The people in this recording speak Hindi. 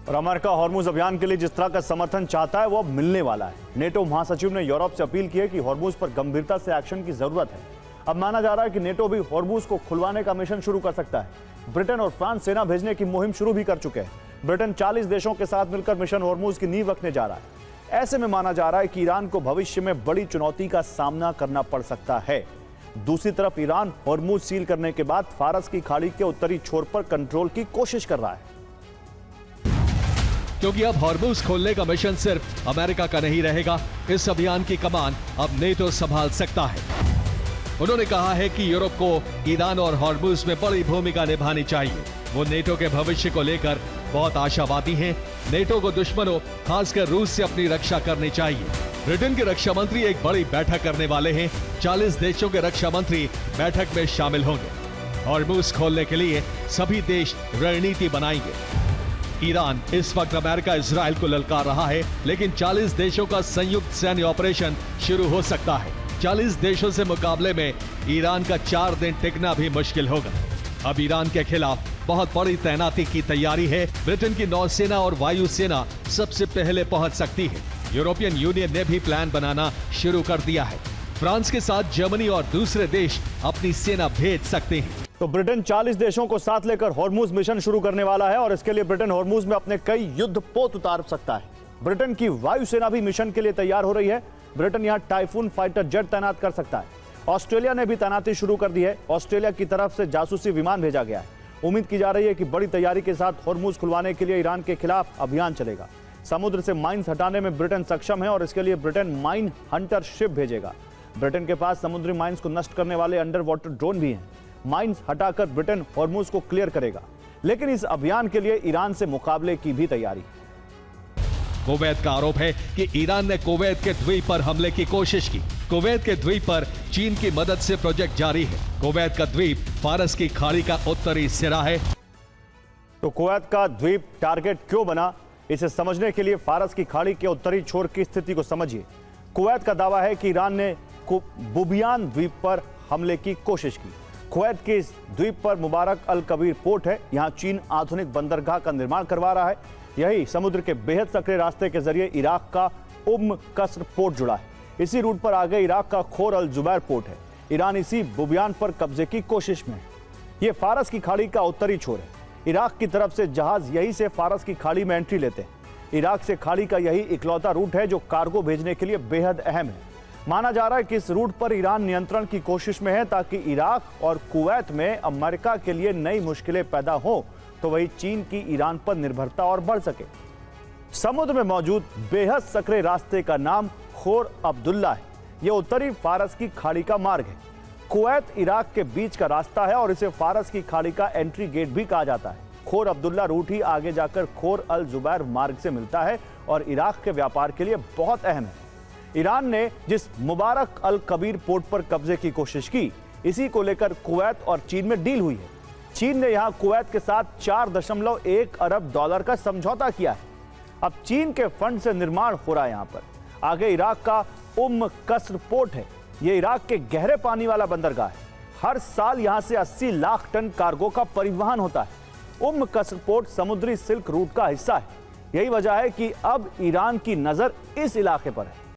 और अमेरिका हॉर्मुज अभियान के लिए जिस तरह का समर्थन चाहता है वो अब मिलने वाला है। नेटो महासचिव ने यूरोप से अपील की है कि हॉर्मुज पर गंभीरता से एक्शन की जरूरत है। अब माना जा रहा है कि नेटो भी हॉर्मुज को खुलवाने का मिशन शुरू कर सकता है। ब्रिटेन और फ्रांस सेना भेजने की मुहिम शुरू भी कर चुके हैं। ब्रिटेन 40 देशों के साथ मिलकर मिशन हॉर्मुज की नींव रखने जा रहा है। ऐसे में माना जा रहा है कि ईरान को भविष्य में बड़ी चुनौती का सामना करना पड़ सकता है। दूसरी तरफ ईरान हॉर्मुज सील करने के बाद फारस की खाड़ी के उत्तरी छोर पर कंट्रोल की कोशिश कर रहा है, क्योंकि अब हॉर्मुज खोलने का मिशन सिर्फ अमेरिका का नहीं रहेगा। इस अभियान की कमान अब नेटो संभाल सकता है। उन्होंने कहा है कि यूरोप को ईरान और हॉर्मुज में बड़ी भूमिका निभानी चाहिए। वो नेटो के भविष्य को लेकर बहुत आशावादी हैं। नेटो को दुश्मनों खासकर रूस से अपनी रक्षा करनी चाहिए। ब्रिटेन के रक्षा मंत्री एक बड़ी बैठक करने वाले हैं। 40 देशों के रक्षा मंत्री बैठक में शामिल होंगे। हॉर्मुज खोलने के लिए सभी देश रणनीति बनाएंगे। ईरान इस वक्त अमेरिका इजराइल को ललकार रहा है, लेकिन 40 देशों का संयुक्त सैन्य ऑपरेशन शुरू हो सकता है। 40 देशों से मुकाबले में ईरान का 4 दिन टिकना भी मुश्किल होगा। अब ईरान के खिलाफ बहुत बड़ी तैनाती की तैयारी है। ब्रिटेन की नौसेना और वायुसेना सबसे पहले पहुंच सकती है। यूरोपियन यूनियन ने भी प्लान बनाना शुरू कर दिया है। फ्रांस के साथ जर्मनी और दूसरे देश अपनी सेना भेज सकते हैं। तो ब्रिटेन 40 देशों को साथ लेकर हॉर्मुज मिशन शुरू करने वाला है और इसके लिए ब्रिटेन हॉर्मुज में अपने कई युद्धपोत उतार सकता है। ब्रिटेन की वायुसेना भी मिशन के लिए तैयार हो रही है। ब्रिटेन यहां टाइफून फाइटर जेट तैनात कर सकता है। ऑस्ट्रेलिया ने भी तैनाती शुरू कर दी है। ऑस्ट्रेलिया की तरफ से जासूसी विमान भेजा गया है। उम्मीद की जा रही है कि बड़ी तैयारी के साथ हॉर्मुज खुलवाने के लिए ईरान के खिलाफ अभियान चलेगा। समुद्र से माइंस हटाने में ब्रिटेन सक्षम है और इसके लिए ब्रिटेन माइन हंटर शिप भेजेगा। ब्रिटेन के पास समुद्री माइंस को नष्ट करने वाले अंडर वाटर ड्रोन भी हैं। माइंस हटाकर ब्रिटेन हॉर्मुज को क्लियर करेगा, लेकिन इस अभियान के लिए ईरान से मुकाबले की भी तैयारी। कुवैत का आरोप है कि ईरान ने कुवैत के द्वीप पर हमले की कोशिश की। कुवैत के द्वीप पर चीन की मदद से प्रोजेक्ट जारी है। कुवैत का द्वीप फारस की खाड़ी का उत्तरी सिरा है। तो कुवैत का द्वीप टारगेट क्यों बना, इसे समझने के लिए फारस की खाड़ी के उत्तरी छोर की स्थिति को समझिए। कुवैत का दावा है कि ईरान ने बुबियान द्वीप पर हमले की कोशिश की। कुवैत के इस द्वीप पर मुबारक अल कबीर पोर्ट है। यहां चीन आधुनिक बंदरगाह का निर्माण करवा रहा है। यही समुद्र के बेहद सकरे रास्ते के जरिए इराक का कस्र पोर्ट जुड़ा है। इसी रूट पर आगे इराक का खोर अल जुबैर पोर्ट है। ईरान इसी बुबियान पर कब्जे की कोशिश में है। यह फारस की खाड़ी का उत्तरी छोर है। इराक की तरफ से जहाज यही से फारस की खाड़ी में एंट्री लेते हैं। इराक से खाड़ी का यही इकलौता रूट है जो कार्गो भेजने के लिए बेहद अहम है। माना जा रहा है कि इस रूट पर ईरान नियंत्रण की कोशिश में है ताकि इराक और कुवैत में अमेरिका के लिए नई मुश्किलें पैदा हो तो वही चीन की ईरान पर निर्भरता और बढ़ सके। समुद्र में मौजूद बेहद सकरे रास्ते का नाम खोर अब्दुल्ला है। यह उत्तरी फारस की खाड़ी का मार्ग है। कुवैत इराक के बीच का रास्ता है और इसे फारस की खाड़ी का एंट्री गेट भी कहा जाता है। खोर अब्दुल्ला रूट ही आगे जाकर खोर अल जुबैर मार्ग से मिलता है और इराक के व्यापार के लिए बहुत अहम है। ईरान ने जिस मुबारक अल कबीर पोर्ट पर कब्जे की कोशिश की, इसी को लेकर कुवैत और चीन में डील हुई है। चीन ने यहां कुवैत के साथ 4.1 अरब डॉलर का समझौता किया है। अब चीन के फंड से निर्माण हो रहा है। यहां पर आगे इराक का कस्र पोर्ट है। यह इराक के गहरे पानी वाला बंदरगाह है। हर साल यहां से 80 लाख टन कार्गो का परिवहन होता है। कस्र पोर्ट समुद्री सिल्क रूट का हिस्सा है। यही वजह है कि अब ईरान की नजर इस इलाके पर है।